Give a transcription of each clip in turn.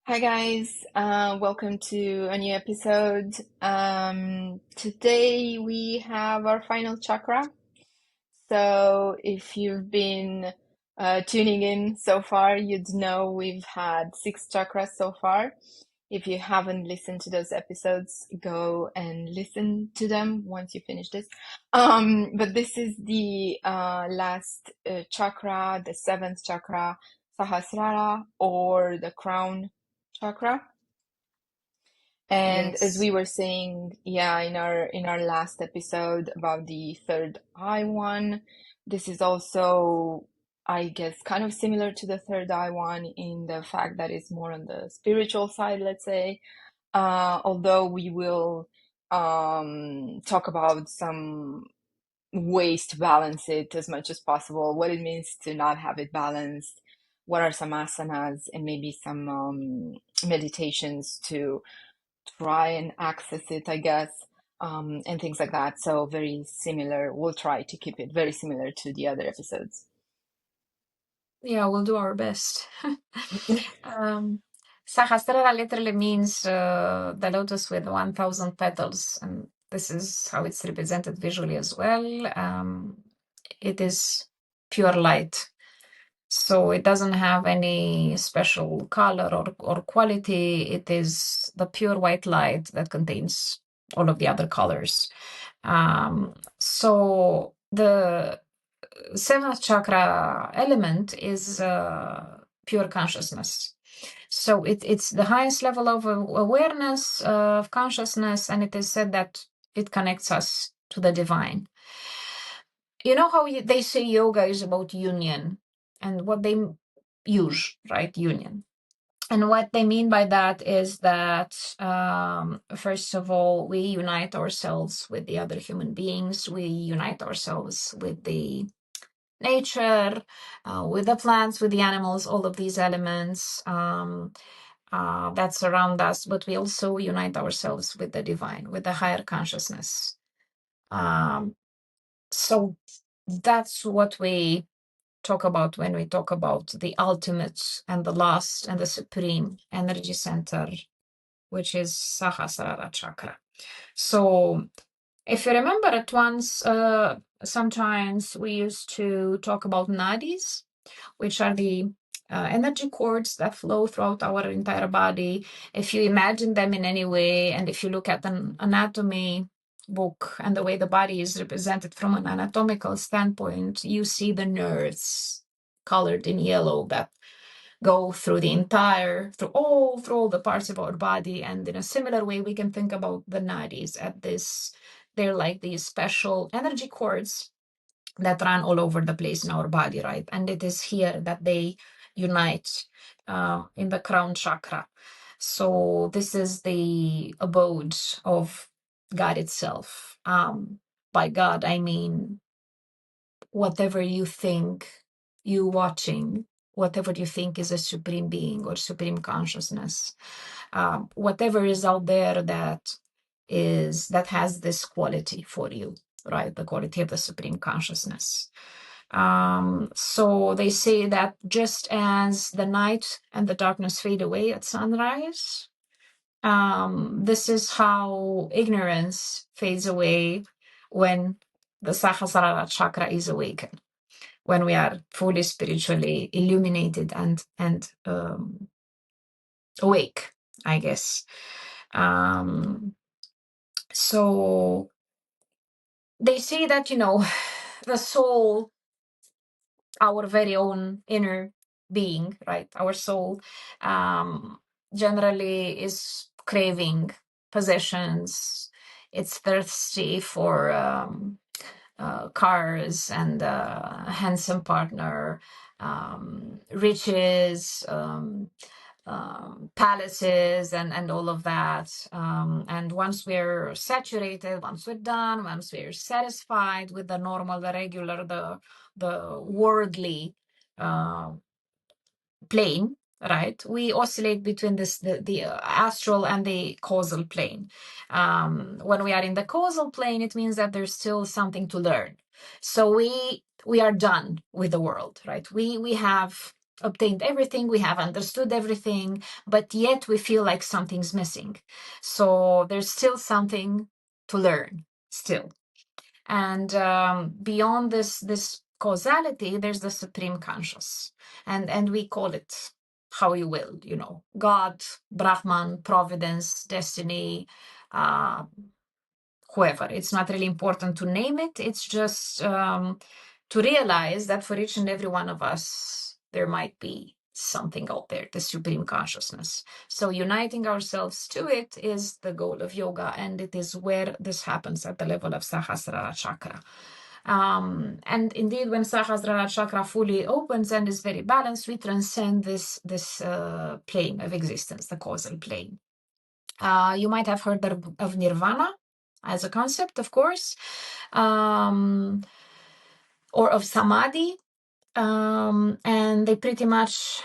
Hi guys, welcome to a new episode. Today we have our final chakra. So if you've been tuning in so far, you'd know we've had 6 chakras so far. If you haven't listened to those episodes, go and listen to them once you finish this. But this is the last chakra, the 7th chakra, Sahasrara, or the crown chakra. And as Yes. we were saying, yeah, in our last episode about the third eye one, this is also, I guess, kind of similar to the third eye one in the fact that it's more on the spiritual side, let's say. Although we will talk about some ways to balance it as much as possible, what it means to not have it balanced, what are some asanas, and maybe some meditations to try and access it, I guess, and things like that. So very similar. We'll try to keep it very similar to the other episodes. Yeah, we'll do our best. um, Sahasrara literally means the lotus with 1,000 petals, and this is how it's represented visually as well. It is pure light, so it doesn't have any special color or quality. It is the pure white light that contains all of the other colors. So the seventh chakra element is pure consciousness. So it's the highest level of awareness of consciousness, and it is said that it connects us to the divine. You know how they say yoga is about union, and what they use, right? Union. And what they mean by that is that, first of all, we unite ourselves with the other human beings. We unite ourselves with the nature, with the plants, with the animals, all of these elements that surround us, but we also unite ourselves with the divine, with the higher consciousness. So that's what we talk about when we talk about the ultimate and the last and the supreme energy center, which is Sahasrara chakra. So if you remember at once, sometimes we used to talk about nadis, which are the energy cords that flow throughout our entire body. If you imagine them in any way, and if you look at an anatomy book and the way the body is represented from an anatomical standpoint, you see the nerves colored in yellow that go through through all the parts of our body. And in a similar way, we can think about the nadis at this. They're like these special energy cords that run all over the place in our body, right? And it is here that they unite in the crown chakra. So this is the abode of God itself. By God, I mean whatever you think you watching, whatever you think is a supreme being or supreme consciousness, whatever is out there that has this quality for you, right? The quality of the supreme consciousness. So they say that just as the night and the darkness fade away at sunrise, this is how ignorance fades away when the Sahasrara chakra is awakened, when we are fully spiritually illuminated and awake, I guess. So they say that, the soul, our very own inner being, right? Our soul generally is craving possessions. It's thirsty for cars and a handsome partner, riches, palaces, and all of that. And once we're saturated, once we're done, once we're satisfied with the normal, the regular, the worldly plane, right? We oscillate between the astral and the causal plane. When we are in the causal plane, it means that there's still something to learn. So we are done with the world, right? We have obtained everything, we have understood everything, but yet we feel like something's missing. So there's still something to learn, still. And beyond this causality, there's the supreme conscious, and we call it how you will, God, Brahman, providence, destiny, uh, whoever. It's not really important to name it. It's just to realize that for each and every one of us, there might be something out there, the supreme consciousness. So uniting ourselves to it is the goal of yoga, and it is where this happens at the level of Sahasrara chakra. And indeed, when Sahasrara chakra fully opens and is very balanced, we transcend this plane of existence, the causal plane. You might have heard of nirvana as a concept, of course, or of samadhi, and they pretty much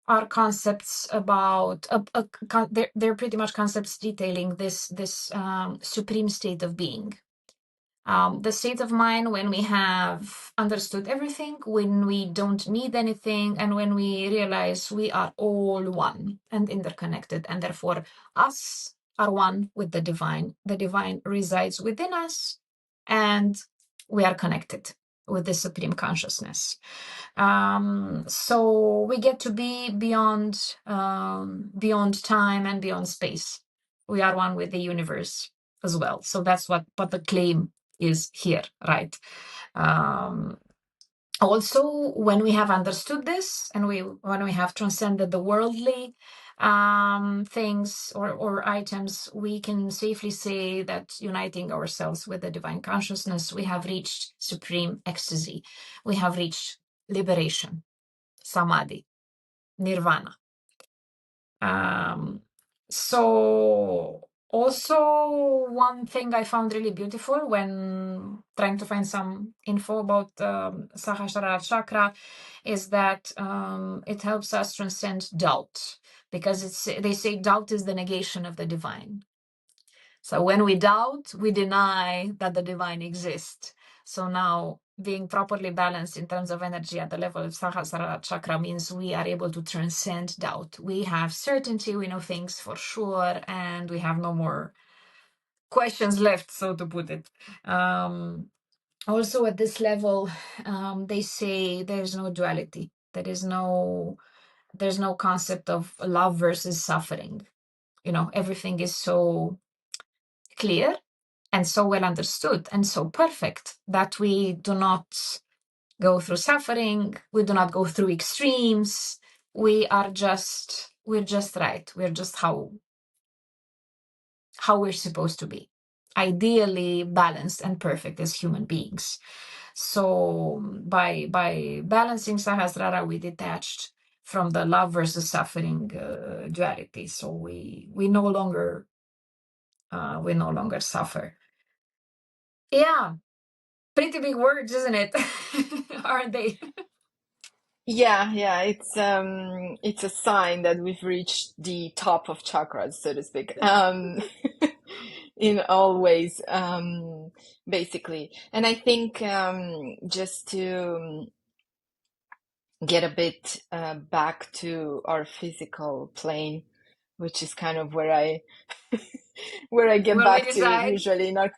are concepts about they're pretty much concepts detailing this supreme state of being. The state of mind when we have understood everything, when we don't need anything, and when we realize we are all one and interconnected, and therefore us are one with the divine. The divine resides within us, and we are connected with the supreme consciousness. So we get to be beyond time and beyond space. We are one with the universe as well. So that's what the claim is here, right? Also, when we have understood this, and when we have transcended the worldly things or items, we can safely say that uniting ourselves with the divine consciousness, we have reached supreme ecstasy. We have reached liberation, samadhi, nirvana. So also one thing I found really beautiful when trying to find some info about Sahasrara chakra is that it helps us transcend doubt, because they say doubt is the negation of the divine. So when we doubt, we deny that the divine exists. So now being properly balanced in terms of energy at the level of Sahasrara chakra means we are able to transcend doubt. We have certainty, we know things for sure, and we have no more questions left, so to put it. Also at this level, they say there's no duality. There's no concept of love versus suffering. Everything is so clear and so well understood and so perfect that we do not go through suffering, we do not go through extremes. We're just right. We're just how we're supposed to be, ideally balanced and perfect as human beings. So by balancing Sahasrara, we detached from the love versus suffering duality. So we no longer suffer. Yeah, pretty big words, isn't it? Aren't they? Yeah, it's a sign that we've reached the top of chakras, so to speak. In all ways, basically. And I think just to get a bit back to our physical plane, which is kind of where I where I get Where we back to reside. usually in our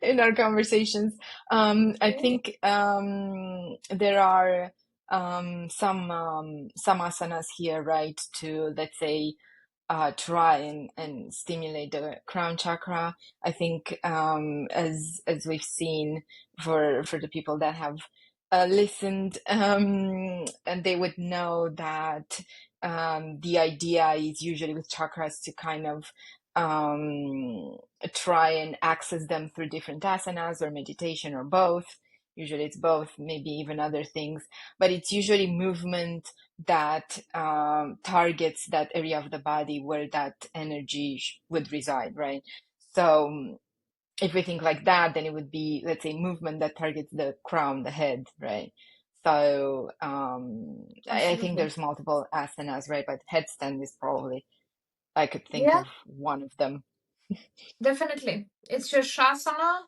in our conversations. I think there are some asanas here, right? To, let's say, try and stimulate the crown chakra. I think as we've seen for the people that have listened, and they would know that the idea is usually with chakras to kind of try and access them through different asanas or meditation or both. Usually it's both, maybe even other things, but it's usually movement that targets that area of the body where that energy would reside, right? So if we think like that, then it would be, let's say, movement that targets the crown, the head, right? So I think Absolutely. there's multiple asanas, right? But headstand is probably, I could think Yeah. of one of them. Definitely. It's Shirshasana,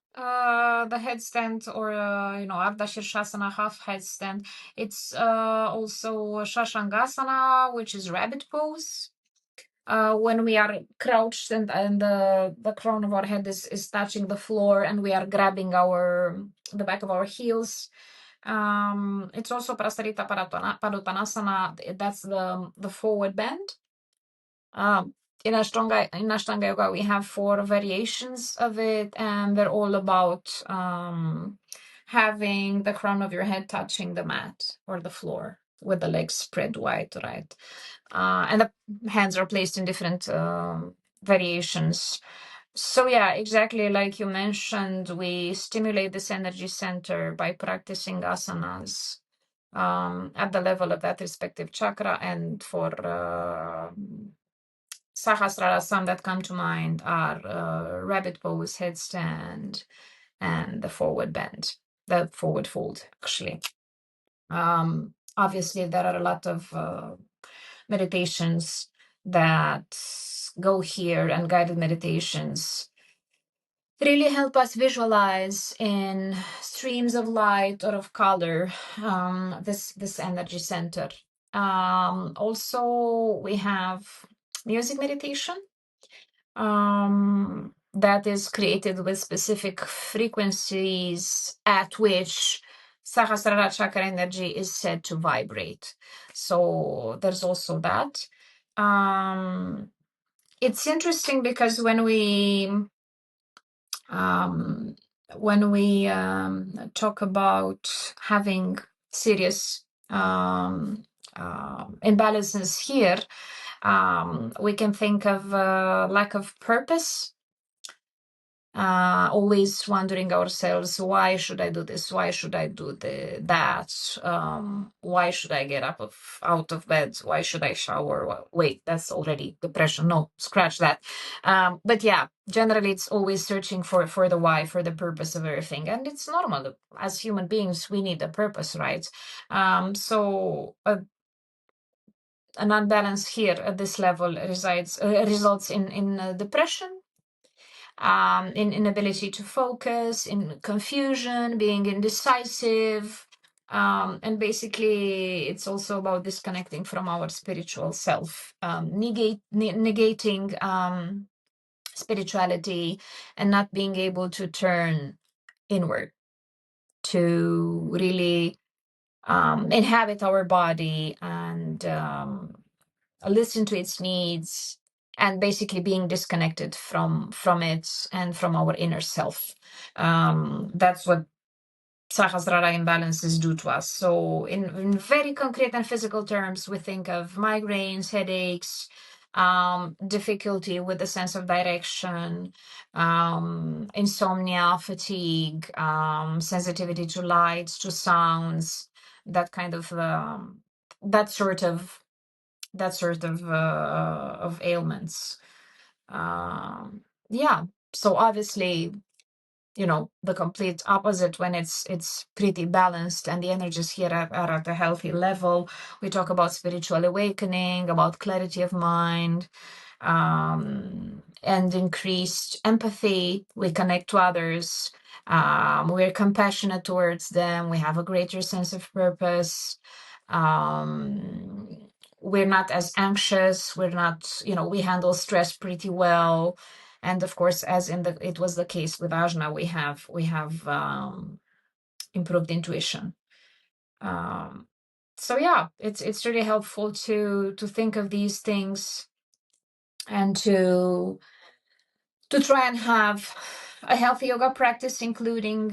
the headstand, or Ardha Shirshasana, half headstand. It's also Shashangasana, which is rabbit pose. When we are crouched and the crown of our head is touching the floor and we are grabbing the back of our heels. It's also Prasarita Padottanasana. That's the forward bend. In Ashtanga Yoga, we have 4 variations of it, and they're all about having the crown of your head touching the mat or the floor with the legs spread wide, right? And the hands are placed in different variations. So yeah, exactly like you mentioned, we stimulate this energy center by practicing asanas at the level of that respective chakra. And for Sahasrara, some that come to mind are rabbit pose, headstand, and the forward bend, the forward fold, actually. Obviously, there are a lot of meditations that go here, and guided meditations really help us visualize in streams of light or of color this energy center. Also, we have music meditation that is created with specific frequencies at which Sahasrara chakra energy is said to vibrate. So there's also that. It's interesting because when we talk about having serious imbalances here, we can think of lack of purpose, always wondering ourselves, why should I do this? Why should I do that? Why should I get out of bed? Why should I shower? Wait, that's already depression. No, scratch that. But yeah, generally it's always searching for the why, for the purpose of everything. And it's normal. As human beings, we need a purpose, right? So an unbalance here at this level results in depression, in inability to focus, in confusion, being indecisive. And basically, it's also about disconnecting from our spiritual self, negating spirituality, and not being able to turn inward to really inhabit our body and listen to its needs, and basically being disconnected from it and from our inner self. That's what Sahasrara imbalances do to us. So in very concrete and physical terms, we think of migraines, headaches, difficulty with the sense of direction, insomnia, fatigue, sensitivity to lights, to sounds, that kind of that sort of ailments. Yeah. So obviously, the complete opposite when it's pretty balanced and the energies here are at a healthy level. We talk about spiritual awakening, about clarity of mind, and increased empathy. We connect to others. We're compassionate towards them. We have a greater sense of purpose. We're not as anxious. We're not, we handle stress pretty well. And of course, as it was the case with Ajna, we have improved intuition. So yeah, it's really helpful to think of these things and to try and have a healthy yoga practice, including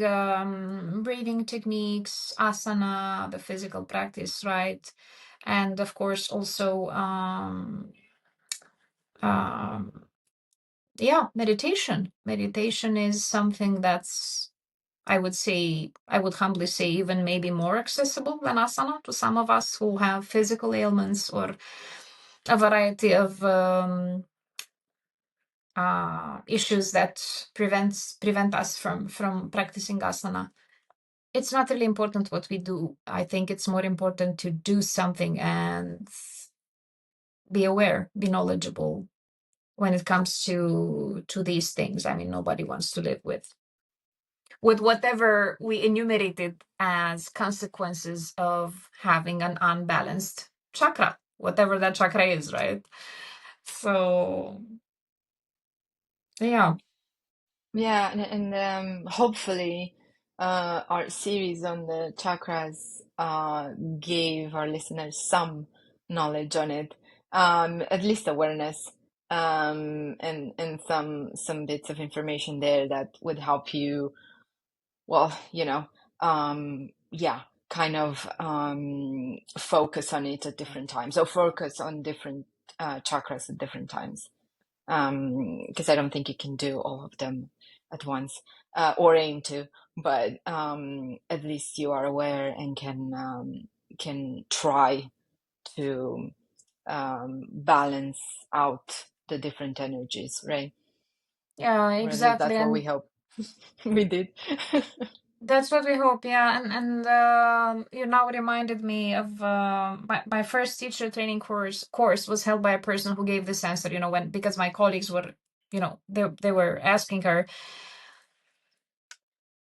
breathing techniques, asana, the physical practice, right? And of course, also meditation. Meditation is something that's, I would humbly say, even maybe more accessible than asana to some of us who have physical ailments or a variety of issues that prevent us from practicing asana. It's not really important what we do. I think it's more important to do something and be aware, be knowledgeable, when it comes to these things. I mean, nobody wants to live with whatever we enumerated as consequences of having an unbalanced chakra, whatever that chakra is, right? So, yeah. Yeah, and hopefully, our series on the chakras gave our listeners some knowledge on it, at least awareness, and some bits of information there that would help you. Well, yeah, kind of focus on it at different times, or focus on different chakras at different times. Because I don't think you can do all of them at once, or aim to, but at least you are aware and can try to balance out the different energies, right? Yeah, Or at least exactly. that's what we And hope we did. that's what we hope, yeah. And you now reminded me of my first teacher training course was held by a person who gave this answer, when, because my colleagues were, they were asking her,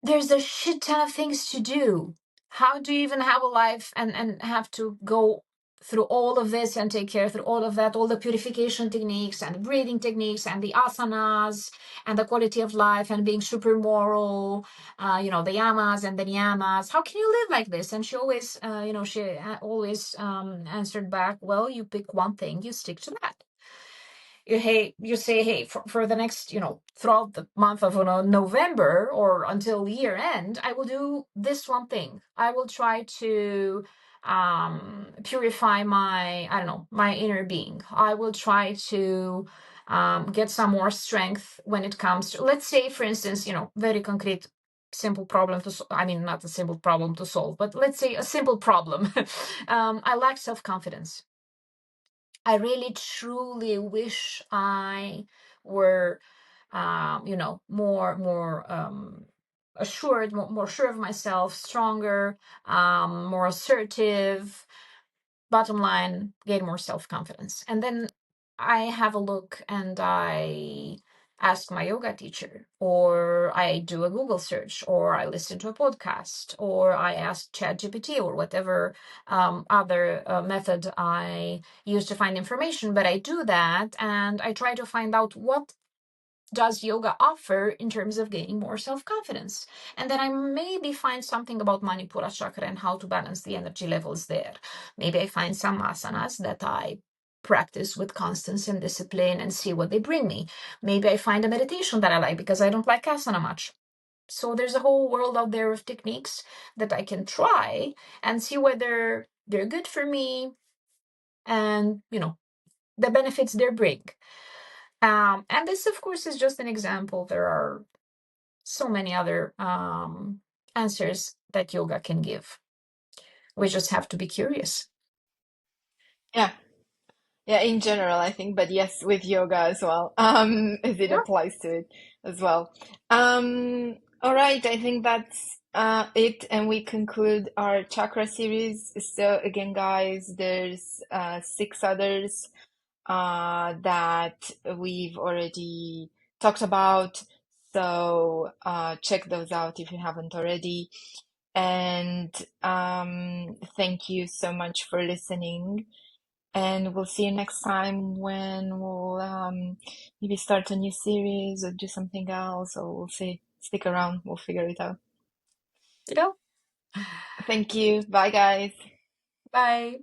there's a shit ton of things to do. How do you even have a life and have to go through all of this and take care through all of that, all the purification techniques and the breathing techniques and the asanas and the quality of life and being super moral, the yamas and the niyamas. How can you live like this? And she always, answered back, well, you pick one thing, you stick to that. You say, hey, for the next, throughout the month of November or until year end, I will do this one thing. I will try to purify my, I don't know, my inner being. I will try to get some more strength when it comes to, let's say, for instance, very concrete, simple problem to I mean, not a simple problem to solve, but let's say a simple problem. I lack self-confidence. I really truly wish I were, more assured, more sure of myself, stronger, more assertive. Bottom line, gain more self-confidence. And then I have a look and I ask my yoga teacher, or I do a Google search, or I listen to a podcast, or I ask ChatGPT, or whatever other method I use to find information. But I do that and I try to find out what does yoga offer in terms of gaining more self-confidence. And then I maybe find something about Manipura chakra and how to balance the energy levels there. Maybe I find some asanas that I practice with constance and discipline and see what they bring me. Maybe I find a meditation that I like because I don't like asana much. So there's a whole world out there of techniques that I can try and see whether they're good for me and, the benefits they bring. And this, of course, is just an example. There are so many other answers that yoga can give. We just have to be curious. Yeah. Yeah, in general, I think, but yes, with yoga as well, as it Yeah. applies to it as well. All right, I think that's it, and we conclude our chakra series. So again, guys, there's six others that we've already talked about. So check those out if you haven't already. And thank you so much for listening. And we'll see you next time when we'll maybe start a new series or do something else, or we'll see. Stick around, we'll figure it out. You know? Thank you. Bye, guys. Bye.